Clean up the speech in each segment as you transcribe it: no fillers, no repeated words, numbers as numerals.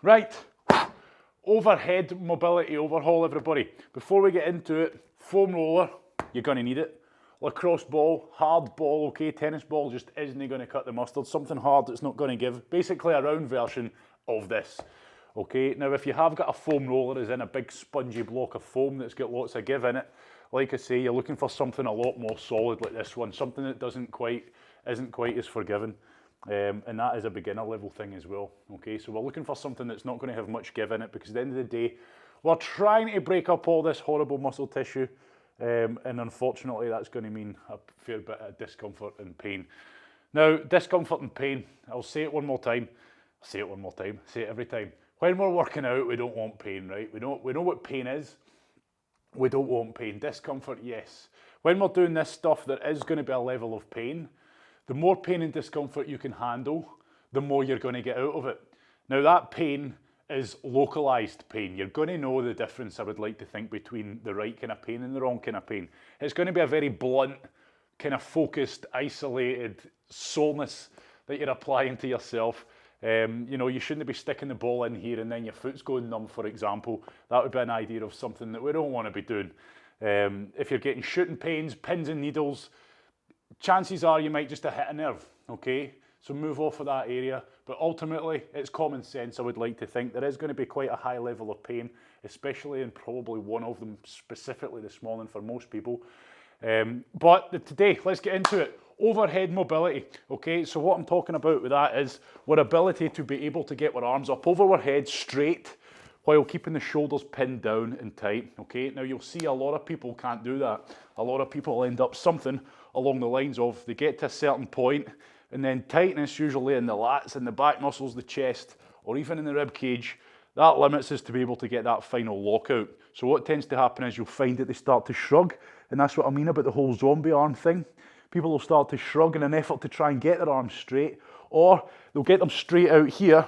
Right, overhead mobility overhaul, everybody. Before we get into it, foam roller, you're going to need it. Lacrosse ball, hard ball, okay, tennis ball just isn't going to cut the mustard. Something hard that's not going to give. Basically a round version of this. Okay, now if you have got a foam roller as in a big spongy block of foam that's got lots of give in it, like I say, you're looking for something a lot more solid like this one, something that isn't quite as forgiving. And that is a beginner level thing as well. Okay, so we're looking for something that's not going to have much give in it, because at the end of the day, we're trying to break up all this horrible muscle tissue, and unfortunately that's going to mean a fair bit of discomfort and pain. Now, discomfort and pain, I'll say it one more time, say it every time. When we're working out, we don't want pain, right? We know what pain is. We don't want pain. Discomfort, yes. When we're doing this stuff, there is going to be a level of pain. The more pain and discomfort you can handle, the more you're going to get out of it. Now, that pain is localized pain. You're going to know the difference, I would like to think, between the right kind of pain and the wrong kind of pain. It's going to be a very blunt, kind of focused, isolated soreness that you're applying to yourself. You know, you shouldn't be sticking the ball in here and then your foot's going numb, for example. That would be an idea of something that we don't want to be doing. If you're getting shooting pains, pins and needles, chances are you might just have hit a nerve, okay? So move off of that area. But ultimately, it's common sense, I would like to think. There is going to be quite a high level of pain, especially in probably one of them, specifically this morning for most people. But today, let's get into it. Overhead mobility, okay? So what I'm talking about with that is our ability to be able to get our arms up over our head straight while keeping the shoulders pinned down and tight, okay? Now, you'll see a lot of people can't do that. A lot of people end up something along the lines of they get to a certain point and then tightness, usually in the lats, in the back muscles, the chest, or even in the rib cage, that limits us to be able to get that final lockout. So what tends to happen is you'll find that they start to shrug, and that's what I mean about the whole zombie arm thing. People will start to shrug in an effort to try and get their arms straight, or they'll get them straight out here,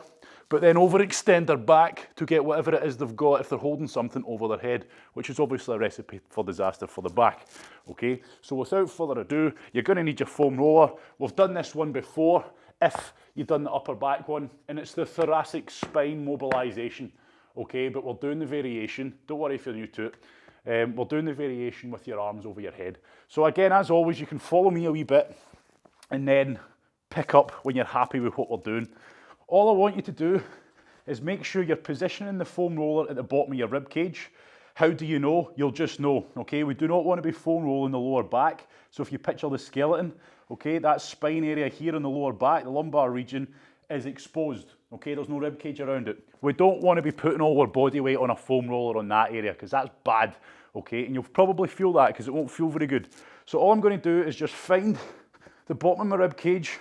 but then overextend their back to get whatever it is they've got if they're holding something over their head, which is obviously a recipe for disaster for the back, okay? So without further ado, you're gonna need your foam roller. We've done this one before, if you've done the upper back one, and it's the thoracic spine mobilization, okay? But we're doing the variation, don't worry if you're new to it. We're doing the variation with your arms over your head. So again, as always, you can follow me a wee bit and then pick up when you're happy with what we're doing. All I want you to do is make sure you're positioning the foam roller at the bottom of your rib cage. How do you know? You'll just know, okay? We do not want to be foam rolling the lower back. So if you picture the skeleton, okay, that spine area here in the lower back, the lumbar region, is exposed, okay? There's no rib cage around it. We don't want to be putting all our body weight on a foam roller on that area, because that's bad, okay? And you'll probably feel that because it won't feel very good. So all I'm going to do is just find the bottom of my rib cage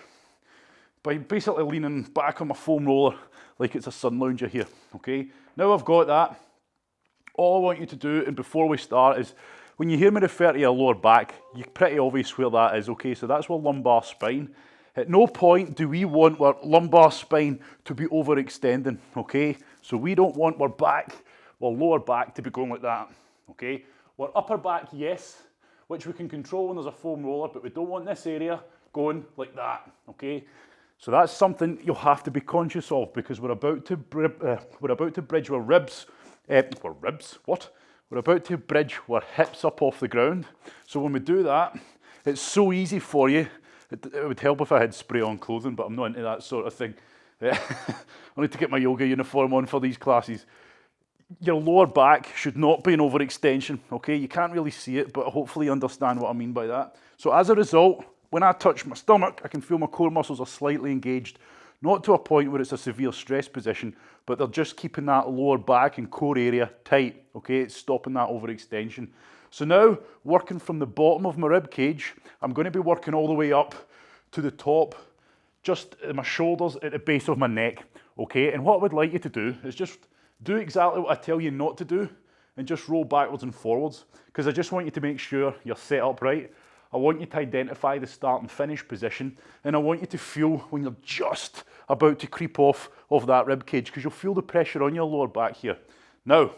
by basically leaning back on my foam roller like it's a sun lounger here, okay? Now I've got that, all I want you to do, and before we start, is when you hear me refer to your lower back, you're pretty obvious where that is, okay? So that's our lumbar spine. At no point do we want our lumbar spine to be overextending, okay? So we don't want our back, our lower back to be going like that, okay? Our upper back, yes, which we can control when there's a foam roller, but we don't want this area going like that, okay? So that's something you'll have to be conscious of, because we're about to bridge our ribs, We're about to bridge our hips up off the ground. So when we do that, it's so easy for you. It would help if I had spray-on clothing, but I'm not into that sort of thing. I need to get my yoga uniform on for these classes. Your lower back should not be an overextension, okay? You can't really see it, but hopefully you understand what I mean by that. So as a result, when I touch my stomach, I can feel my core muscles are slightly engaged, not to a point where it's a severe stress position, but they're just keeping that lower back and core area tight, okay? It's stopping that overextension. So now, working from the bottom of my rib cage, I'm going to be working all the way up to the top, just at my shoulders, at the base of my neck, okay? And what I would like you to do is just do exactly what I tell you not to do, and just roll backwards and forwards, because I just want you to make sure you're set up right. I want you to identify the start and finish position, and I want you to feel when you're just about to creep off of that rib cage, because you'll feel the pressure on your lower back here. Now,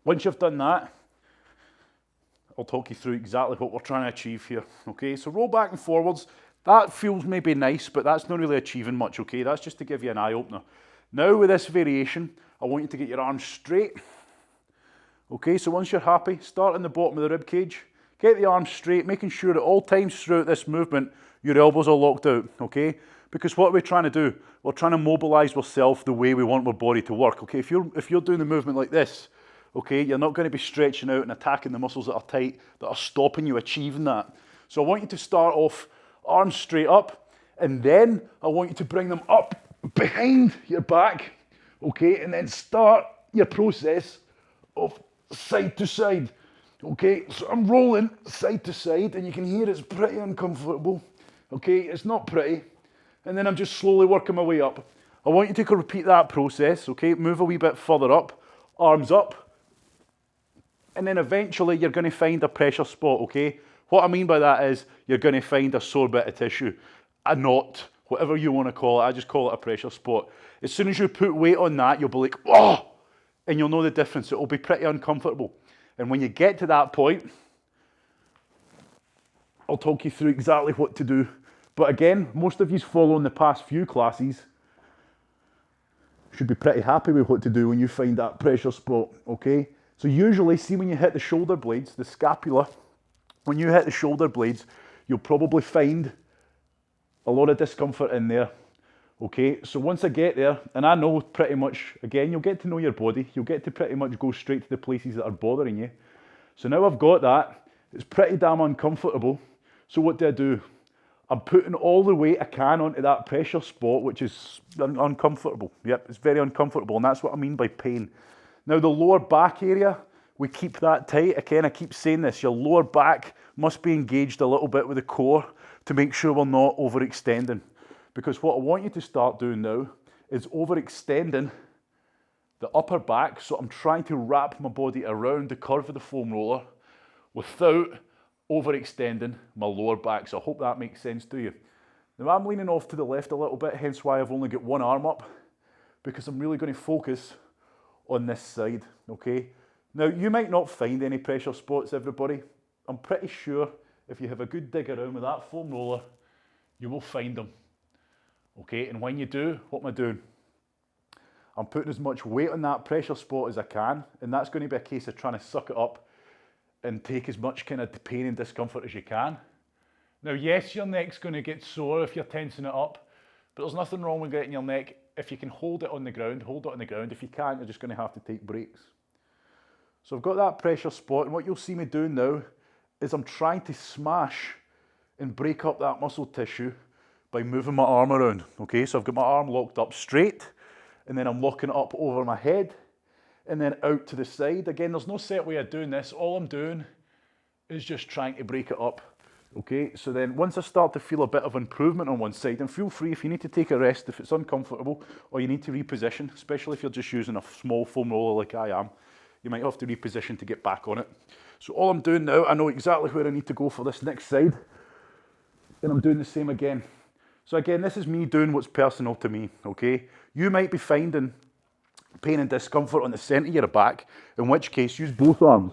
once you've done that, I'll talk you through exactly what we're trying to achieve here, okay? So roll back and forwards. That feels maybe nice, but that's not really achieving much, okay? That's just to give you an eye-opener. Now with this variation, I want you to get your arms straight. Okay, so once you're happy, start in the bottom of the rib cage, get the arms straight, making sure at all times throughout this movement, your elbows are locked out, okay? Because what we're trying to do, we're trying to mobilize ourselves the way we want our body to work, okay? If you're doing the movement like this, okay, you're not going to be stretching out and attacking the muscles that are tight, that are stopping you achieving that. So I want you to start off arms straight up, and then I want you to bring them up behind your back, okay? And then start your process of side to side, okay? So I'm rolling side to side, and you can hear it's pretty uncomfortable, okay? It's not pretty. And then I'm just slowly working my way up. I want you to repeat that process, okay? Move a wee bit further up, arms up, and then eventually you're going to find a pressure spot, okay? What I mean by that is you're going to find a sore bit of tissue, a knot, whatever you want to call it. I just call it a pressure spot. As soon as you put weight on that, you'll be like, oh, and you'll know the difference. It'll be pretty uncomfortable. And when you get to that point, I'll talk you through exactly what to do. But again, most of you following the past few classes should be pretty happy with what to do when you find that pressure spot, okay? So usually, see when you hit the shoulder blades, the scapula, when you hit the shoulder blades, you'll probably find a lot of discomfort in there, okay? So once I get there, and I know pretty much, again, you'll get to know your body, you'll get to pretty much go straight to the places that are bothering you. So now I've got that, it's pretty damn uncomfortable. So what do? I'm putting all the weight I can onto that pressure spot, which is uncomfortable. Yep, it's very uncomfortable, and that's what I mean by pain. Now the lower back area, we keep that tight. Again, I keep saying this, your lower back must be engaged a little bit with the core to make sure we're not overextending. Because what I want you to start doing now is overextending the upper back. So I'm trying to wrap my body around the curve of the foam roller without overextending my lower back. So I hope that makes sense to you. Now I'm leaning off to the left a little bit, hence why I've only got one arm up, because I'm really going to focus on this side, okay? Now, you might not find any pressure spots, everybody. I'm pretty sure if you have a good dig around with that foam roller, you will find them, okay? And when you do, what am I doing? I'm putting as much weight on that pressure spot as I can, and that's going to be a case of trying to suck it up and take as much kind of pain and discomfort as you can. Now, yes, your neck's going to get sore if you're tensing it up, but there's nothing wrong with getting your neck. If you can hold it on the ground, hold it on the ground. If you can't, you're just going to have to take breaks. So I've got that pressure spot, and what you'll see me doing now is I'm trying to smash and break up that muscle tissue by moving my arm around, okay? So I've got my arm locked up straight, and then I'm locking it up over my head, and then out to the side. Again, there's no set way of doing this. All I'm doing is just trying to break it up. Okay, so then once I start to feel a bit of improvement on one side, and feel free if you need to take a rest, if it's uncomfortable, or you need to reposition, especially if you're just using a small foam roller like I am, you might have to reposition to get back on it. So all I'm doing now, I know exactly where I need to go for this next side, and I'm doing the same again. So again, this is me doing what's personal to me, okay? You might be finding pain and discomfort on the centre of your back, in which case use both arms.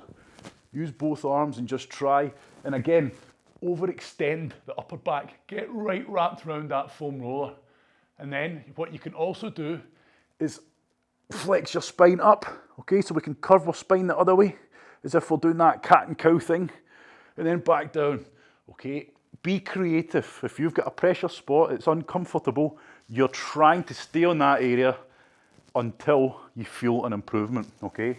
Use both arms and just try, and again, overextend the upper back, get right wrapped around that foam roller. And then what you can also do is flex your spine up, okay? So we can curve our spine the other way, as if we're doing that cat and cow thing, and then back down, okay? Be creative. If you've got a pressure spot, it's uncomfortable, you're trying to stay on that area until you feel an improvement, okay?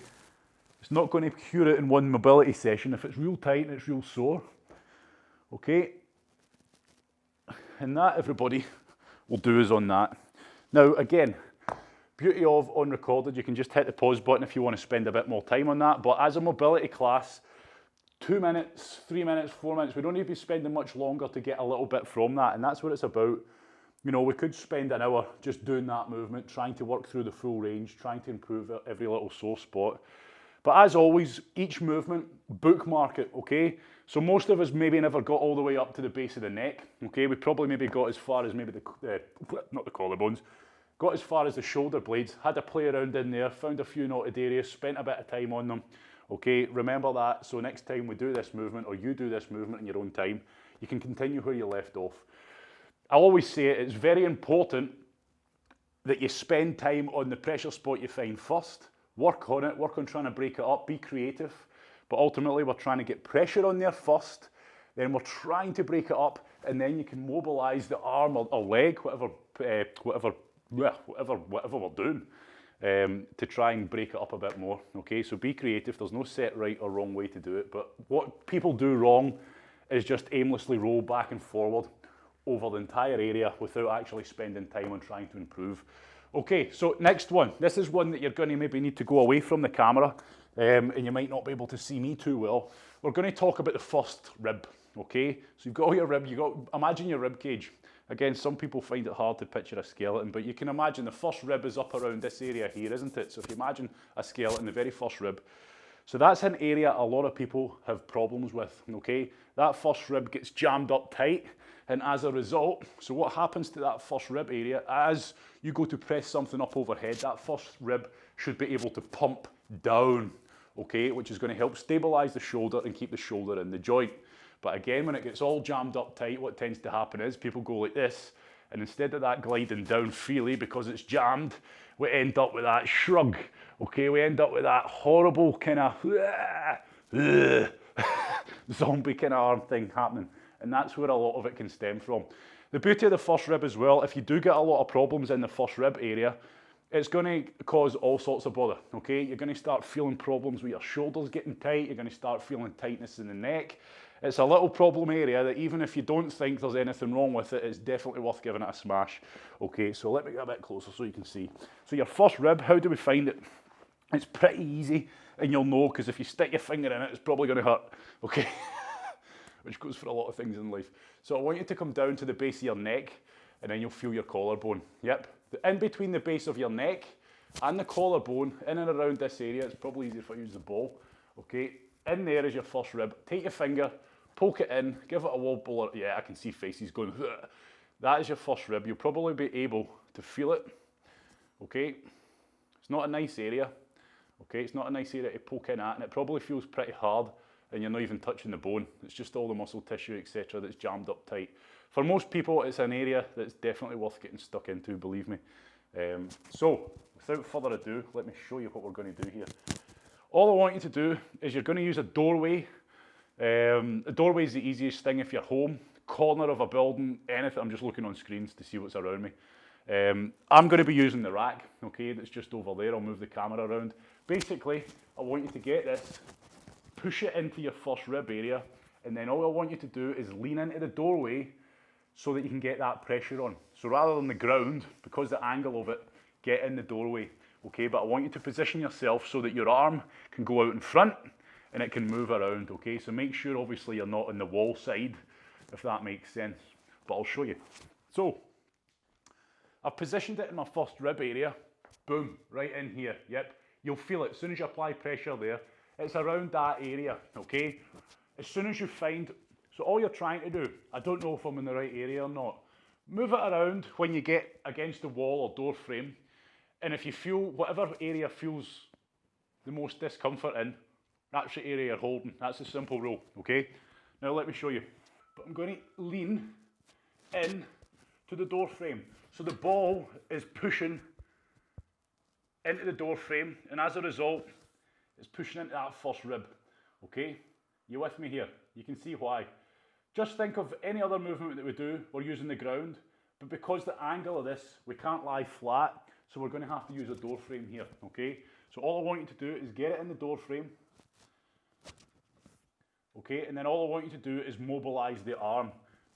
It's not going to cure it in one mobility session. If it's real tight and it's real sore, okay, and that, everybody, will do us on that. Now, again, beauty of on recorded, you can just hit the pause button if you want to spend a bit more time on that, but as a mobility class, 2 minutes, 3 minutes, 4 minutes, we don't need to be spending much longer to get a little bit from that, and that's what it's about. You know, we could spend an hour just doing that movement, trying to work through the full range, trying to improve every little sore spot. But as always, each movement, bookmark it, okay? So most of us maybe never got all the way up to the base of the neck, okay? We probably maybe got as far as maybe not the collarbones, got as far as the shoulder blades, had to play around in there, found a few knotted areas, spent a bit of time on them, okay? Remember that, so next time we do this movement, or you do this movement in your own time, you can continue where you left off. I always say it's very important that you spend time on the pressure spot you find first, work on it, work on trying to break it up, be creative, but ultimately we're trying to get pressure on there first, then we're trying to break it up, and then you can mobilize the arm or leg, whatever we're doing, to try and break it up a bit more. Okay, so be creative. There's no set right or wrong way to do it, but what people do wrong is just aimlessly roll back and forward over the entire area without actually spending time on trying to improve. Okay, so next one. This is one that you're going to maybe need to go away from the camera, and you might not be able to see me too well. We're going to talk about the first rib. Okay, so you've got all your rib. Imagine your rib cage. Again, some people find it hard to picture a skeleton, but you can imagine the first rib is up around this area here, isn't it? So if you imagine a skeleton, the very first rib. So that's an area a lot of people have problems with, okay? That first rib gets jammed up tight, and as a result, so what happens to that first rib area, as you go to press something up overhead, that first rib should be able to pump down, okay? Which is going to help stabilize the shoulder and keep the shoulder in the joint. But again, when it gets all jammed up tight, what tends to happen is people go like this, and instead of that gliding down freely because it's jammed, we end up with that shrug, okay? We end up with that horrible kind of zombie kind of arm thing happening, and that's where a lot of it can stem from. The beauty of the first rib as well, if you do get a lot of problems in the first rib area, it's going to cause all sorts of bother, okay? You're going to start feeling problems with your shoulders getting tight, you're going to start feeling tightness in the neck. It's a little problem area that even if you don't think there's anything wrong with it, it's definitely worth giving it a smash. Okay, so let me get a bit closer so you can see. So your first rib, how do we find it? It's pretty easy, and you'll know, because if you stick your finger in it, it's probably going to hurt, okay? Which goes for a lot of things in life. So I want you to come down to the base of your neck, and then you'll feel your collarbone. Yep, in between the base of your neck and the collarbone, in and around this area, it's probably easier if I use the ball, okay? In there is your first rib. Take your finger, poke it in, give it a wobble. Yeah, I can see faces going. Ugh. That is your first rib. You'll probably be able to feel it. Okay, it's not a nice area. Okay, it's not a nice area to poke in at, and it probably feels pretty hard, and you're not even touching the bone. It's just all the muscle tissue, etc., that's jammed up tight. For most people, it's an area that's definitely worth getting stuck into, believe me. So, without further ado, let me show you what we're going to do here. All I want you to do is you're going to use a doorway. A doorway is the easiest thing if you're home, corner of a building, anything. I'm just looking on screens to see what's around me. I'm going to be using the rack, okay, that's just over there. I'll move the camera around. Basically, I want you to get this, push it into your first rib area, and then all I want you to do is lean into the doorway so that you can get that pressure on. So rather than the ground, because the angle of it, get in the doorway. Okay, but I want you to position yourself so that your arm can go out in front and it can move around, okay? So make sure, obviously, you're not on the wall side, if that makes sense. But I'll show you. So, I've positioned it in my first rib area. Boom, right in here, yep. You'll feel it as soon as you apply pressure there. It's around that area, okay? As soon as you find, so all you're trying to do, I don't know if I'm in the right area or not, move it around when you get against the wall or door frame. And if you feel, whatever area feels the most discomfort in, that's the area you're holding. That's a simple rule, okay? Now let me show you. But I'm going to lean in to the door frame. So the ball is pushing into the door frame, and as a result, it's pushing into that first rib, okay? You with me here? You can see why. Just think of any other movement that we do, we're using the ground, but because the angle of this, we can't lie flat, so we're going to have to use a door frame here, okay? So all I want you to do is get it in the door frame, okay? And then all I want you to do is mobilize the arm.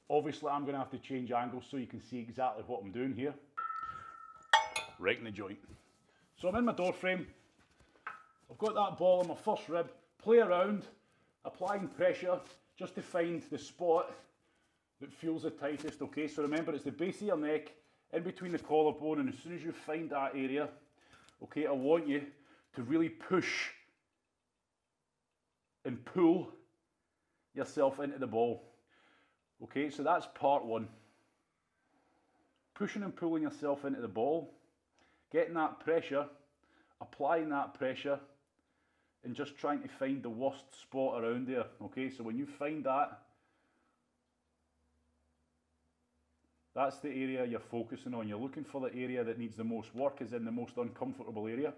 Obviously, I'm going to have to change angles so you can see exactly what I'm doing here. Right in the joint. So I'm in my door frame. I've got that ball on my first rib. Play around, applying pressure just to find the spot that feels the tightest, okay? So remember, it's the base of your neck, in between the collarbone, and as soon as you find that area, okay, I want you to really push and pull yourself into the ball. Okay, so that's part one. Pushing and pulling yourself into the ball, getting that pressure, applying that pressure, and just trying to find the worst spot around there. Okay, so when you find that, That's the area you're focusing on. You're looking for the area that needs the most work, is in the most uncomfortable area.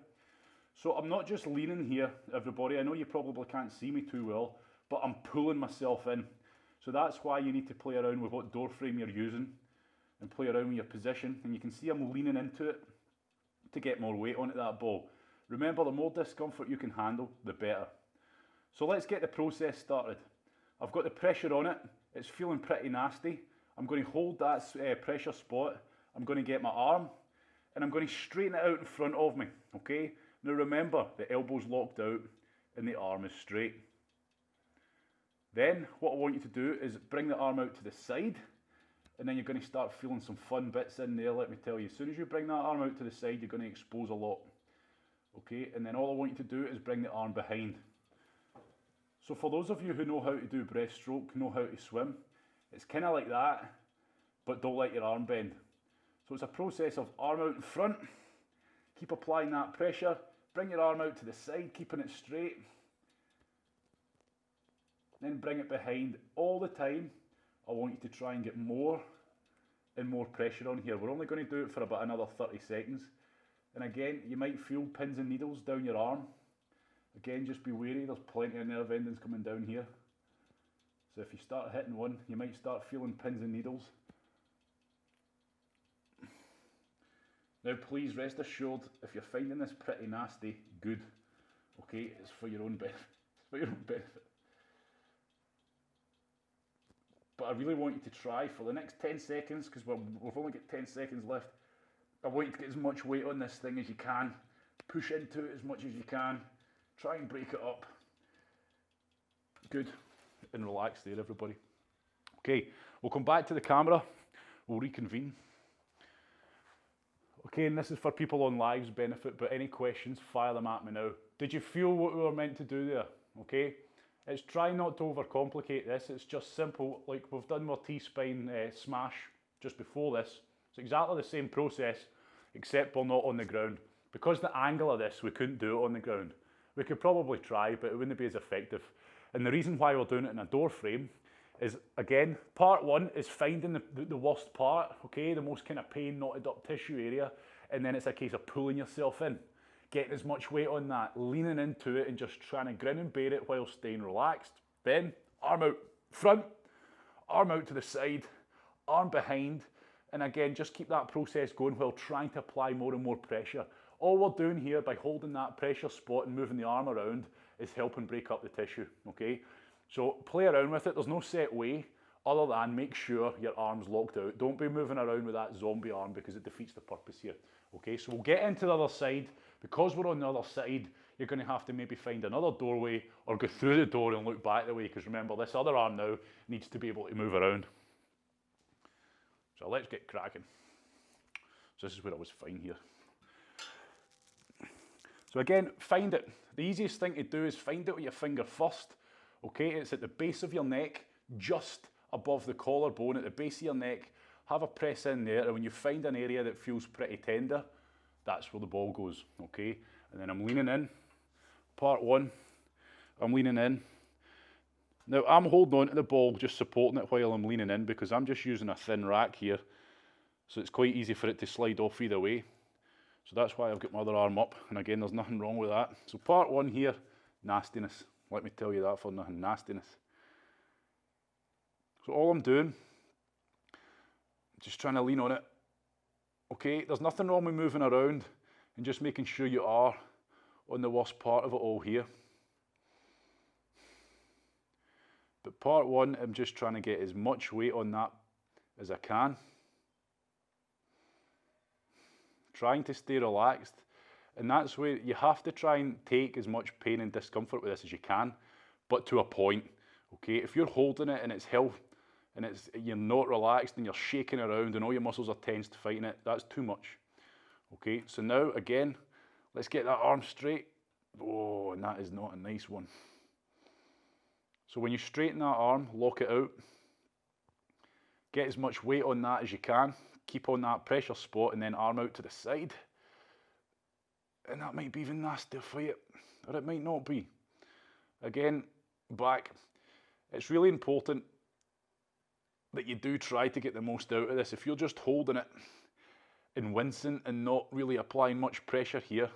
So I'm not just leaning here, everybody. I know you probably can't see me too well, but I'm pulling myself in. So that's why you need to play around with what door frame you're using and play around with your position. And you can see I'm leaning into it to get more weight onto that ball. Remember, the more discomfort you can handle, the better. So let's get the process started. I've got the pressure on it. It's feeling pretty nasty. I'm going to hold that pressure spot. I'm going to get my arm and I'm going to straighten it out in front of me, okay? Now remember, the elbow's locked out and the arm is straight. Then what I want you to do is bring the arm out to the side, and then you're going to start feeling some fun bits in there, let me tell you. As soon as you bring that arm out to the side, you're going to expose a lot. Okay, and then all I want you to do is bring the arm behind. So for those of you who know how to do breaststroke, know how to swim, it's kind of like that, but don't let your arm bend. So it's a process of arm out in front, keep applying that pressure, bring your arm out to the side, keeping it straight, then bring it behind. All the time, I want you to try and get more and more pressure on here. We're only going to do it for about another 30 seconds. And again, you might feel pins and needles down your arm. Again, just be wary, there's plenty of nerve endings coming down here. So if you start hitting one, you might start feeling pins and needles. Now please rest assured, if you're finding this pretty nasty, good. Okay, it's for your own benefit. It's for your own benefit. But I really want you to try for the next 10 seconds, because we've only got 10 seconds left. I want you to get as much weight on this thing as you can. Push into it as much as you can. Try and break it up. Good. And relax there, everybody. Okay, we'll come back to the camera. We'll reconvene. Okay, and this is for people on live's benefit, but any questions, fire them at me now. Did you feel what we were meant to do there? Okay, it's try not to overcomplicate this. It's just simple, like we've done our T-spine smash just before this. It's exactly the same process, except we're not on the ground. Because the angle of this, we couldn't do it on the ground. We could probably try, but it wouldn't be as effective. And the reason why we're doing it in a door frame is, again, part one is finding the worst part, okay, the most kind of pain, knotted up tissue area, and then it's a case of pulling yourself in, getting as much weight on that, leaning into it and just trying to grin and bear it while staying relaxed. Then, arm out front, arm out to the side, arm behind, and again, just keep that process going while trying to apply more and more pressure. All we're doing here by holding that pressure spot and moving the arm around is helping break up the tissue, okay? So play around with it. There's no set way other than make sure your arm's locked out. Don't be moving around with that zombie arm because it defeats the purpose here, okay? So we'll get into the other side. Because we're on the other side, you're going to have to maybe find another doorway or go through the door and look back the way, because remember, this other arm now needs to be able to move around. So let's get cracking. So this is where I was fine here. So again, find it. The easiest thing to do is find it with your finger first. Okay, it's at the base of your neck, just above the collarbone, at the base of your neck. Have a press in there, and when you find an area that feels pretty tender, that's where the ball goes, okay? And then I'm leaning in. Part one, I'm leaning in. Now I'm holding on to the ball, just supporting it while I'm leaning in, because I'm just using a thin rack here. So it's quite easy for it to slide off either way. So that's why I've got my other arm up, and again, there's nothing wrong with that. So part one here, nastiness. Let me tell you that for nothing, nastiness. So all I'm doing, just trying to lean on it. Okay, there's nothing wrong with moving around and just making sure you are on the worst part of it all here. But part one, I'm just trying to get as much weight on that as I can. Trying to stay relaxed, and that's where you have to try and take as much pain and discomfort with this as you can, but to a point. Okay, if you're holding it and it's you're not relaxed and you're shaking around and all your muscles are tensed fighting it, that's too much. Okay, so now again, let's get that arm straight. Oh, and that is not a nice one. So when you straighten that arm, lock it out, get as much weight on that as you can. Keep on that pressure spot and then arm out to the side. And that might be even nastier for you, or it might not be. Again, back. It's really important that you do try to get the most out of this. If you're just holding it and wincing and not really applying much pressure here,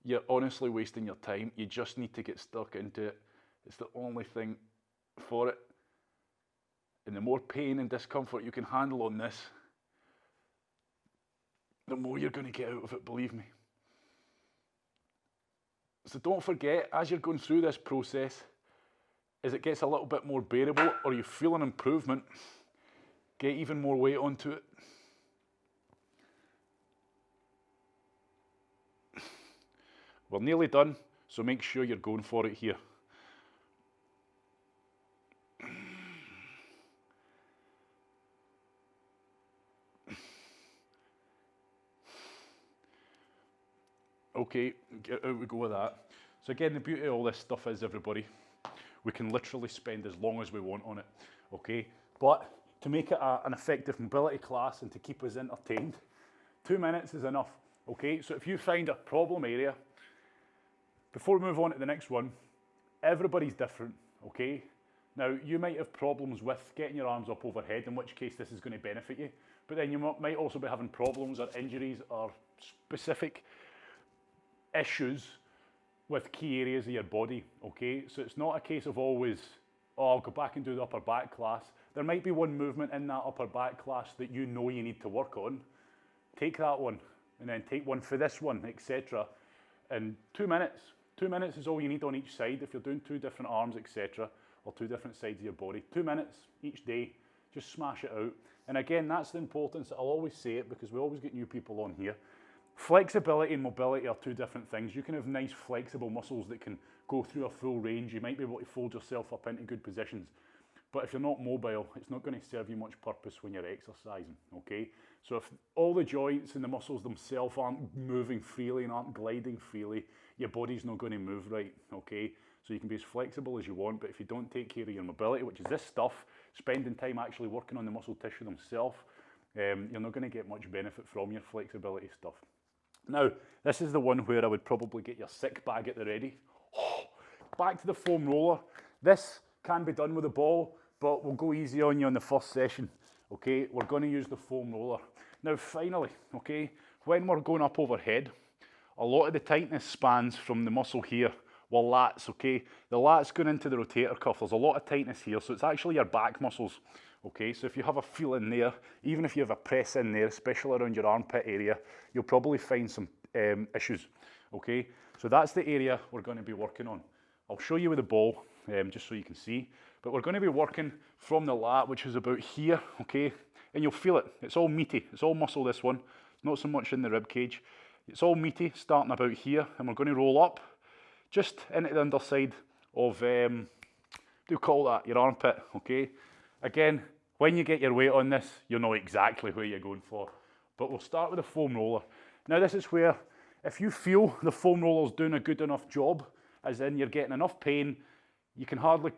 you're honestly wasting your time. You just need to get stuck into it. It's the only thing for it. And the more pain and discomfort you can handle on this, the more you're going to get out of it, believe me. So don't forget, as you're going through this process, as it gets a little bit more bearable or you feel an improvement, get even more weight onto it. We're nearly done, so make sure you're going for it here. Okay, out we go with that. So again, the beauty of all this stuff is, everybody, we can literally spend as long as we want on it, okay? But to make it an effective mobility class and to keep us entertained, 2 minutes is enough, okay? So if you find a problem area, before we move on to the next one, everybody's different, okay? Now, you might have problems with getting your arms up overhead, in which case this is going to benefit you, but then you might also be having problems or injuries or specific issues with key areas of your body, okay? So it's not a case of always, oh, I'll go back and do the upper back class. There might be one movement in that upper back class that you know you need to work on. Take that one, and then take one for this one, etc. In 2 minutes. 2 minutes is all you need on each side if you're doing 2 different arms, etc., or 2 different sides of your body. 2 minutes each day, just smash it out. And again, that's the importance. I'll always say it because we always get new people on here. Flexibility and mobility are 2 different things. You can have nice flexible muscles that can go through a full range. You might be able to fold yourself up into good positions. But if you're not mobile, it's not going to serve you much purpose when you're exercising, okay? So if all the joints and the muscles themselves aren't moving freely and aren't gliding freely, your body's not going to move right, okay? So you can be as flexible as you want, but if you don't take care of your mobility, which is this stuff, spending time actually working on the muscle tissue themselves, you're not going to get much benefit from your flexibility stuff. Now, this is the one where I would probably get your sick bag at the ready. Back to the foam roller. This can be done with a ball, but we'll go easy on you on the first session. Okay, we're going to use the foam roller. Now, finally, okay, when we're going up overhead, a lot of the tightness spans from the muscle here, well, lats, okay? The lats going into the rotator cuff, there's a lot of tightness here, so it's actually your back muscles. Okay, so if you have a feel in there, even if you have a press in there, especially around your armpit area, you'll probably find some issues, okay? So that's the area we're going to be working on. I'll show you with the ball, just so you can see, but we're going to be working from the lat, which is about here, okay? And you'll feel it, it's all meaty, it's all muscle this one, not so much in the rib cage. It's all meaty, starting about here, and we're going to roll up, just into the underside of, do call that your armpit, okay? Again, when you get your weight on this, you'll know exactly where you're going for. But we'll start with the foam roller. Now this is where, if you feel the foam roller's doing a good enough job, as in you're getting enough pain, you can hardly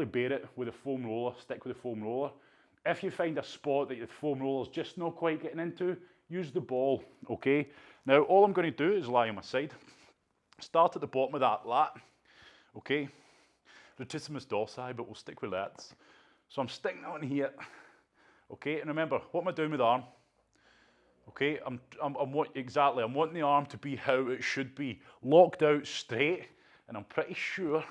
bear it with a foam roller, stick with the foam roller. If you find a spot that the foam roller's just not quite getting into, use the ball, okay? Now all I'm going to do is lie on my side, start at the bottom of that lat, okay? Latissimus dorsi, but we'll stick with lats. So I'm sticking that on here, okay? And remember, what am I doing with the arm? Okay, I'm wanting the arm to be how it should be, locked out straight, and I'm pretty sure as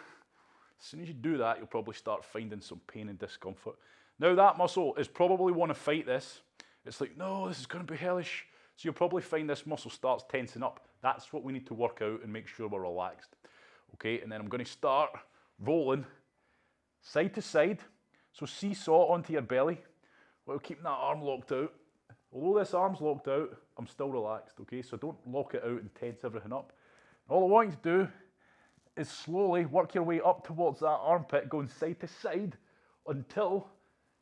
soon as you do that, you'll probably start finding some pain and discomfort. Now that muscle is probably want to fight this. It's like, no, this is going to be hellish. So you'll probably find this muscle starts tensing up. That's what we need to work out and make sure we're relaxed. Okay, and then I'm going to start rolling side to side. So seesaw onto your belly while keeping that arm locked out. Although this arm's locked out, I'm still relaxed, okay? So don't lock it out and tense everything up. All I want you to do is slowly work your way up towards that armpit, going side to side until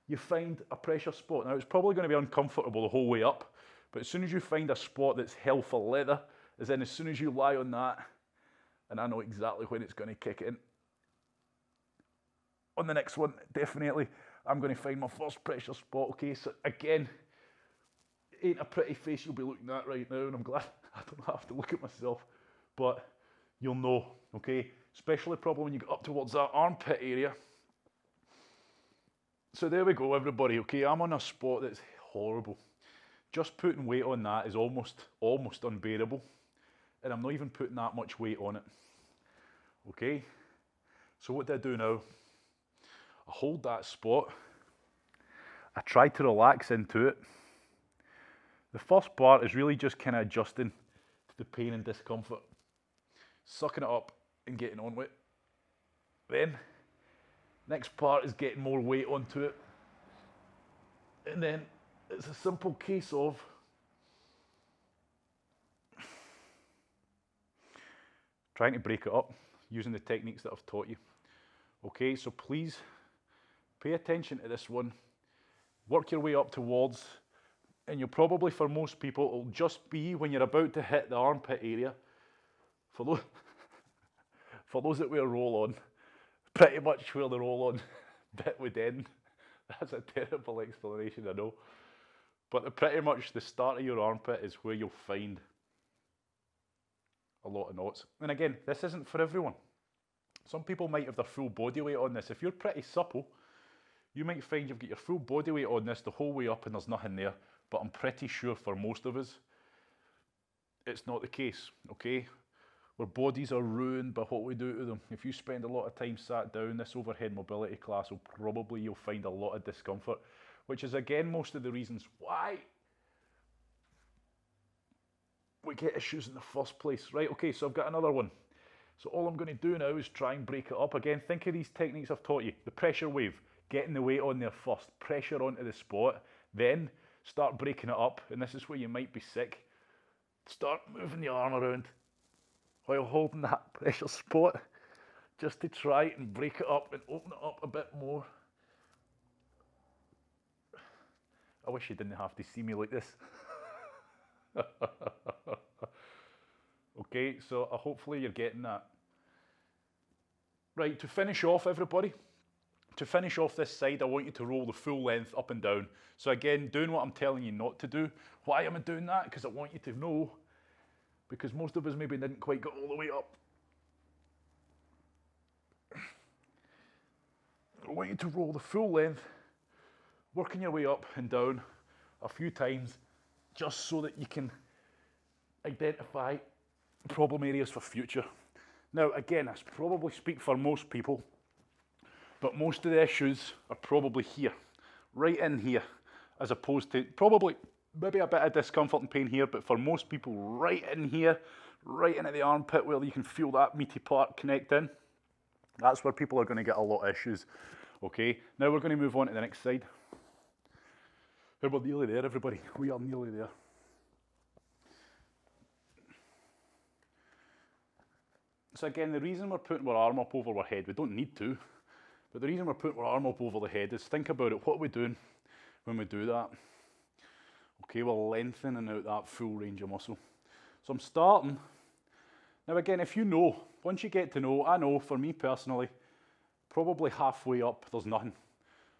you find a pressure spot. Now, it's probably going to be uncomfortable the whole way up, but as soon as you find a spot that's hell for leather, as in as soon as you lie on that, and I know exactly when it's going to kick in. On the next one, definitely, I'm going to find my first pressure spot, okay? So again, ain't a pretty face you'll be looking at right now, and I'm glad I don't have to look at myself, but you'll know, okay? Especially probably when you get up towards that armpit area. So there we go, everybody. Okay, I'm on a spot that's horrible. Just putting weight on that is almost unbearable. And I'm not even putting that much weight on it. Okay, so what do I do now? I hold that spot. I try to relax into it. The first part is really just kind of adjusting to the pain and discomfort. Sucking it up and getting on with it. Then, next part is getting more weight onto it. And then it's a simple case of trying to break it up using the techniques that I've taught you. Okay, so please pay attention to this one. Work your way up towards, and you'll probably, for most people, it'll just be when you're about to hit the armpit area. For those that wear roll-on, pretty much where the roll-on bit would end. That's a terrible explanation, I know. But pretty much the start of your armpit is where you'll find a lot of knots. And again, this isn't for everyone. Some people might have their full body weight on this. If you're pretty supple, you might find you've got your full body weight on this the whole way up and there's nothing there. But I'm pretty sure for most of us, it's not the case, okay? Our bodies are ruined by what we do to them. If you spend a lot of time sat down, this overhead mobility class you'll find a lot of discomfort, which is again most of the reasons why we get issues in the first place. Right, okay, so I've got another one. So all I'm going to do now is try and break it up. Again, think of these techniques I've taught you. The pressure wave, getting the weight on there first, pressure onto the spot, then start breaking it up, and this is where you might be sick. Start moving the arm around while holding that pressure spot, just to try and break it up and open it up a bit more. I wish you didn't have to see me like this. Okay, so hopefully you're getting that. Right, to finish off, everybody, to finish off this side, I want you to roll the full length up and down. So again, doing what I'm telling you not to do. Why am I doing that? Because I want you to know, because most of us maybe didn't quite get all the way up. I want you to roll the full length, working your way up and down a few times, just so that you can identify problem areas for future. Now, again, I probably speak for most people, but most of the issues are probably here, right in here, as opposed to probably maybe a bit of discomfort and pain here, but for most people, right in here, right into the armpit where you can feel that meaty part connect in. That's where people are going to get a lot of issues. Okay, now we're going to move on to the next side. We're nearly there, everybody. We are nearly there. So again, the reason we're putting our arm up over our head, we don't need to, but the reason we're putting our arm up over the head is, think about it, what are we doing when we do that? Okay, we're lengthening out that full range of muscle. So I'm starting. Now again, if you know, once you get to know, I know for me personally, probably halfway up, there's nothing.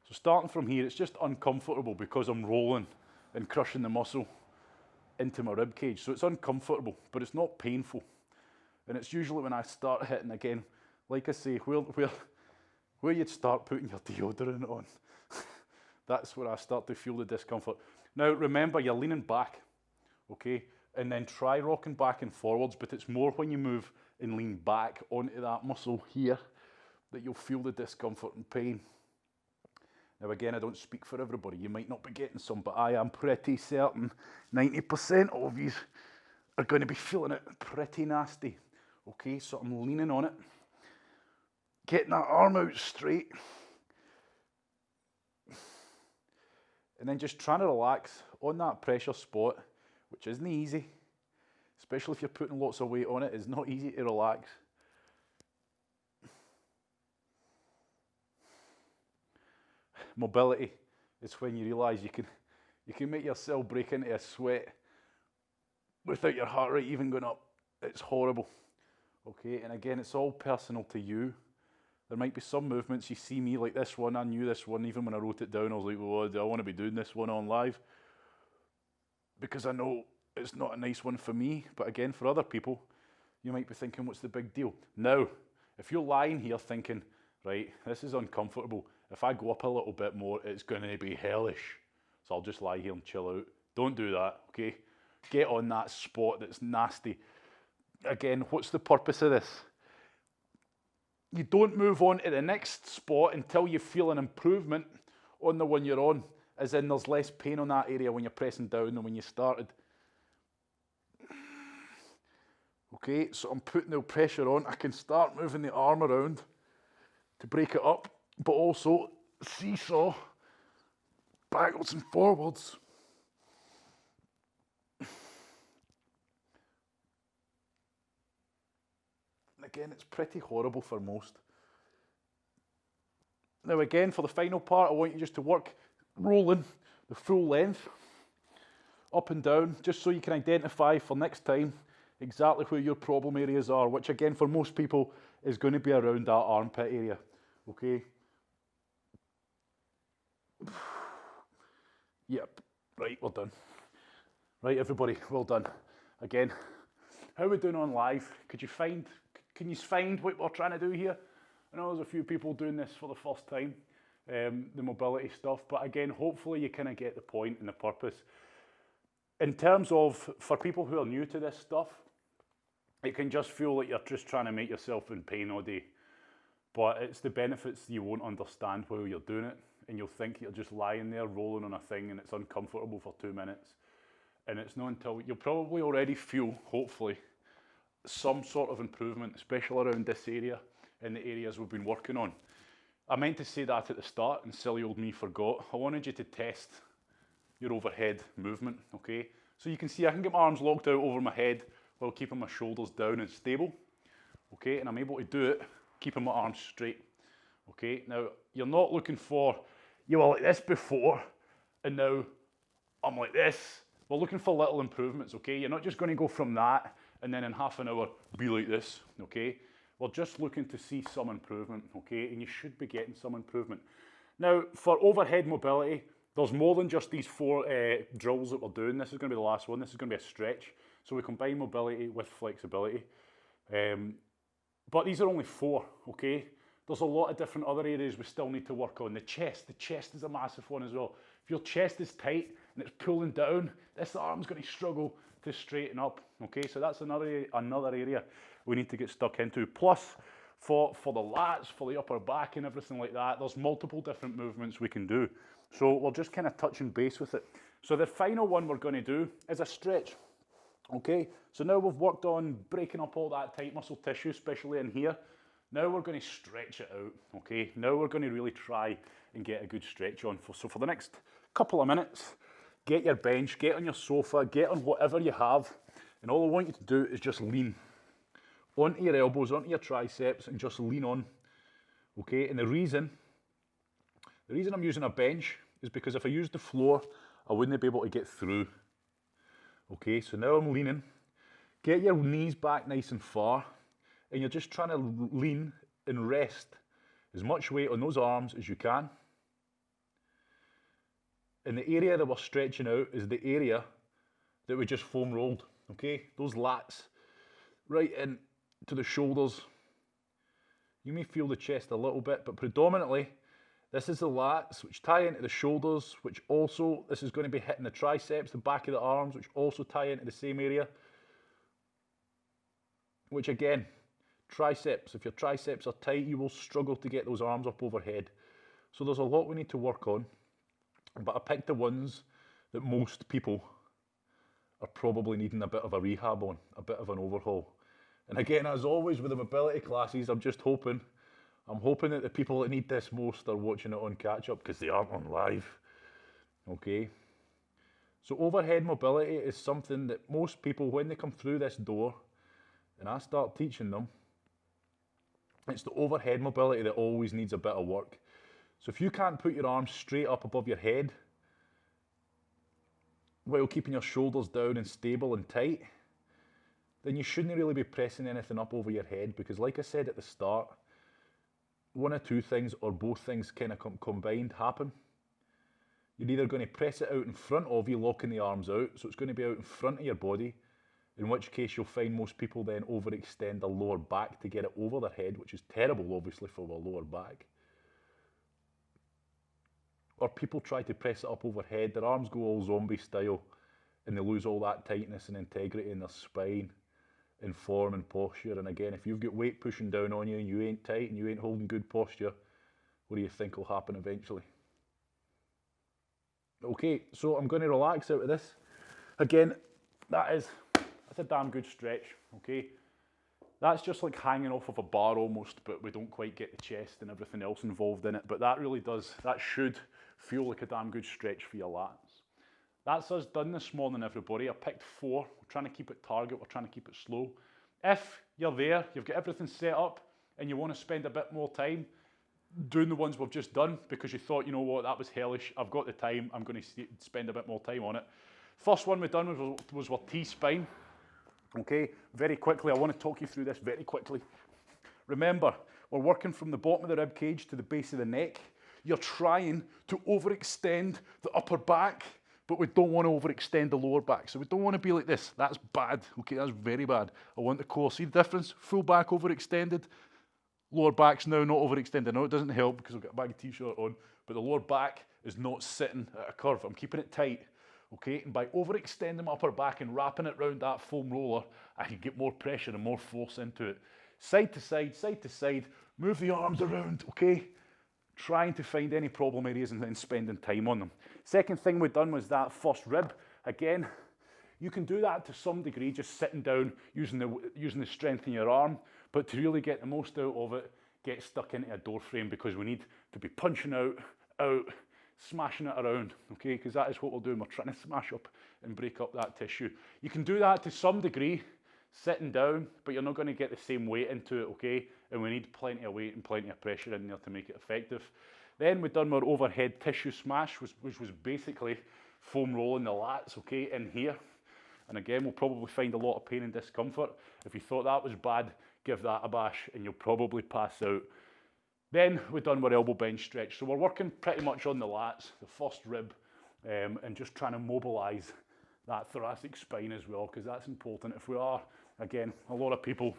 So starting from here, it's just uncomfortable because I'm rolling and crushing the muscle into my rib cage. So it's uncomfortable, but it's not painful. And it's usually when I start hitting again, like I say, where you'd start putting your deodorant on. That's where I start to feel the discomfort. Now remember, you're leaning back, okay? And then try rocking back and forwards, but it's more when you move and lean back onto that muscle here that you'll feel the discomfort and pain. Now again, I don't speak for everybody. You might not be getting some, but I am pretty certain 90% of you are going to be feeling it pretty nasty. Okay, so I'm leaning on it, getting that arm out straight, and then just trying to relax on that pressure spot, which isn't easy, especially if you're putting lots of weight on it. It's not easy to relax. Mobility is when you realise you can make yourself break into a sweat without your heart rate even going up. It's horrible. Okay, and again, it's all personal to you. There might be some movements, you see me like this one, I knew this one, even when I wrote it down, I was like, well, do I want to be doing this one on live? Because I know it's not a nice one for me, but again, for other people, you might be thinking, what's the big deal? Now, if you're lying here thinking, right, this is uncomfortable, If I go up a little bit more, it's going to be hellish. So I'll just lie here and chill out. Don't do that, okay? Get on that spot that's nasty. Again, what's the purpose of this? You don't move on to the next spot until you feel an improvement on the one you're on, as in there's less pain on that area when you're pressing down than when you started. Okay, so I'm putting the pressure on. I can start moving the arm around to break it up, but also seesaw backwards and forwards. Again, it's pretty horrible for most. Now again, for the final part, I want you just to work rolling the full length, up and down, just so you can identify for next time exactly where your problem areas are, which again, for most people, is going to be around that armpit area, okay? Yep, right, we're done. Right, everybody, well done. Again, how are we doing on live? Can you find what we're trying to do here? I know there's a few people doing this for the first time, the mobility stuff, but again, hopefully you kind of get the point and the purpose. In terms of, for people who are new to this stuff, it can just feel like you're just trying to make yourself in pain all day. But it's the benefits you won't understand while you're doing it, and you'll think you're just lying there rolling on a thing and it's uncomfortable for 2 minutes. And it's not until you'll probably already feel, hopefully, some sort of improvement, especially around this area and the areas we've been working on. I meant to say that at the start and silly old me forgot. I wanted you to test your overhead movement, okay? So you can see I can get my arms locked out over my head while keeping my shoulders down and stable, okay? And I'm able to do it keeping my arms straight, okay? Now, you're not looking for, you were like this before and now I'm like this. We're looking for little improvements, okay? You're not just going to go from that and then in half an hour be like this, okay? We're just looking to see some improvement, okay? And you should be getting some improvement. Now, for overhead mobility, there's more than just these 4 drills that we're doing. This is going to be the last one. This is going to be a stretch. So we combine mobility with flexibility. But these are only 4, okay? There's a lot of different other areas we still need to work on. The chest is a massive one as well. If your chest is tight and it's pulling down, this arm's going to struggle to straighten up, okay? So that's another area we need to get stuck into. Plus, for the lats, for the upper back and everything like that, there's multiple different movements we can do. So we're just kind of touching base with it. So the final one we're going to do is a stretch, okay? So now we've worked on breaking up all that tight muscle tissue, especially in here. Now we're going to stretch it out, okay? Now we're going to really try and get a good stretch on. So for the next couple of minutes, get your bench, get on your sofa, get on whatever you have, and all I want you to do is just lean onto your elbows, onto your triceps, and just lean on, okay? And the reason I'm using a bench is because if I used the floor, I wouldn't be able to get through, okay? So now I'm leaning. Get your knees back nice and far, and you're just trying to lean and rest as much weight on those arms as you can. And the area that we're stretching out is the area that we just foam rolled, okay? Those lats right in to the shoulders. You may feel the chest a little bit, but predominantly, this is the lats, which tie into the shoulders, which also, this is going to be hitting the triceps, the back of the arms, which also tie into the same area. Which again, triceps, if your triceps are tight, you will struggle to get those arms up overhead. So there's a lot we need to work on. But I picked the ones that most people are probably needing a bit of a rehab on, a bit of an overhaul. And again, as always with the mobility classes, I'm hoping that the people that need this most are watching it on catch up because they aren't on live. Okay. So overhead mobility is something that most people, when they come through this door and I start teaching them, it's the overhead mobility that always needs a bit of work. So if you can't put your arms straight up above your head while keeping your shoulders down and stable and tight, then you shouldn't really be pressing anything up over your head because like I said at the start, one of 2 things or both things kind of combined happen. You're either going to press it out in front of you, locking the arms out, so it's going to be out in front of your body, in which case you'll find most people then overextend their lower back to get it over their head, which is terrible obviously for the lower back. Or people try to press it up overhead, their arms go all zombie style, and they lose all that tightness and integrity in their spine, in form and posture. And again, if you've got weight pushing down on you and you ain't tight and you ain't holding good posture, what do you think will happen eventually? Okay, so I'm going to relax out of this. Again, that's a damn good stretch, okay? That's just like hanging off of a bar almost, but we don't quite get the chest and everything else involved in it. But that really does, that should feel like a damn good stretch for your lats. That's us done this morning, everybody. I picked 4. We're trying to keep it target, we're trying to keep it slow. If you're there, you've got everything set up, and you want to spend a bit more time doing the ones we've just done because you thought, you know what, that was hellish, I've got the time, I'm going to spend a bit more time on it. First one we've done was our T-spine. Okay, very quickly, I want to talk you through this very quickly. Remember, we're working from the bottom of the rib cage to the base of the neck. You're trying to overextend the upper back, but we don't want to overextend the lower back. So we don't want to be like this. That's bad. Okay, that's very bad. I want the core. See the difference? Full back overextended. Lower back's now not overextended. Now it doesn't help because I've got a baggy t-shirt on, but the lower back is not sitting at a curve. I'm keeping it tight. Okay, and by overextending my upper back and wrapping it around that foam roller, I can get more pressure and more force into it. Side to side, move the arms around, okay? Trying to find any problem areas and then spending time on them. Second thing we've done was that first rib. Again, you can do that to some degree, just sitting down, using the strength in your arm, but to really get the most out of it, get stuck into a door frame because we need to be punching out, smashing it around, okay? Because that is what we're doing. We're trying to smash up and break up that tissue. You can do that to some degree, sitting down, but you're not going to get the same weight into it, okay? And we need plenty of weight and plenty of pressure in there to make it effective. Then we've done our overhead tissue smash, which was basically foam rolling the lats, okay, in here. And again, we'll probably find a lot of pain and discomfort. If you thought that was bad, give that a bash and you'll probably pass out. Then we've done our elbow bench stretch. So we're working pretty much on the lats, the first rib, and just trying to mobilize that thoracic spine as well, because that's important. If we are, again, a lot of people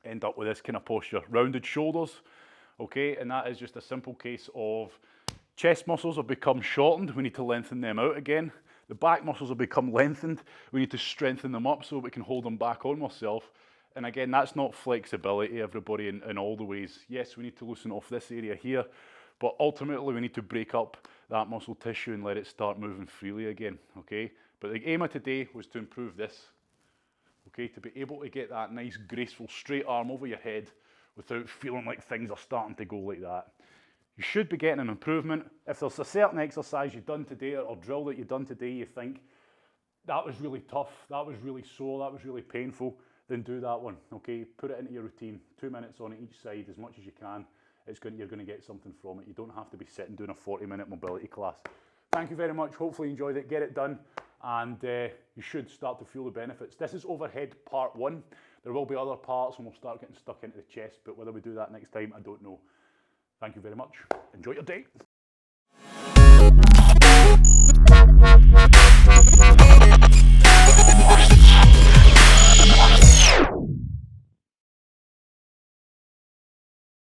end up with this kind of posture. Rounded shoulders, okay, and that is just a simple case of chest muscles have become shortened. We need to lengthen them out again. The back muscles have become lengthened. We need to strengthen them up so we can hold them back on ourselves. And again, that's not flexibility, everybody, in all the ways. Yes, we need to loosen off this area here, but ultimately we need to break up that muscle tissue and let it start moving freely again, okay? But the aim of today was to improve this, okay? To be able to get that nice, graceful, straight arm over your head without feeling like things are starting to go like that. You should be getting an improvement. If there's a certain exercise you've done today or drill that you've done today, you think, that was really tough, that was really sore, that was really painful, then do that one, okay? Put it into your routine, 2 minutes on each side as much as you can. You're going to get something from it. You don't have to be sitting doing a 40-minute mobility class. Thank you very much. Hopefully you enjoyed it. Get it done, and you should start to feel the benefits. This is overhead part 1. There will be other parts, and we'll start getting stuck into the chest, but whether we do that next time, I don't know. Thank you very much. Enjoy your day.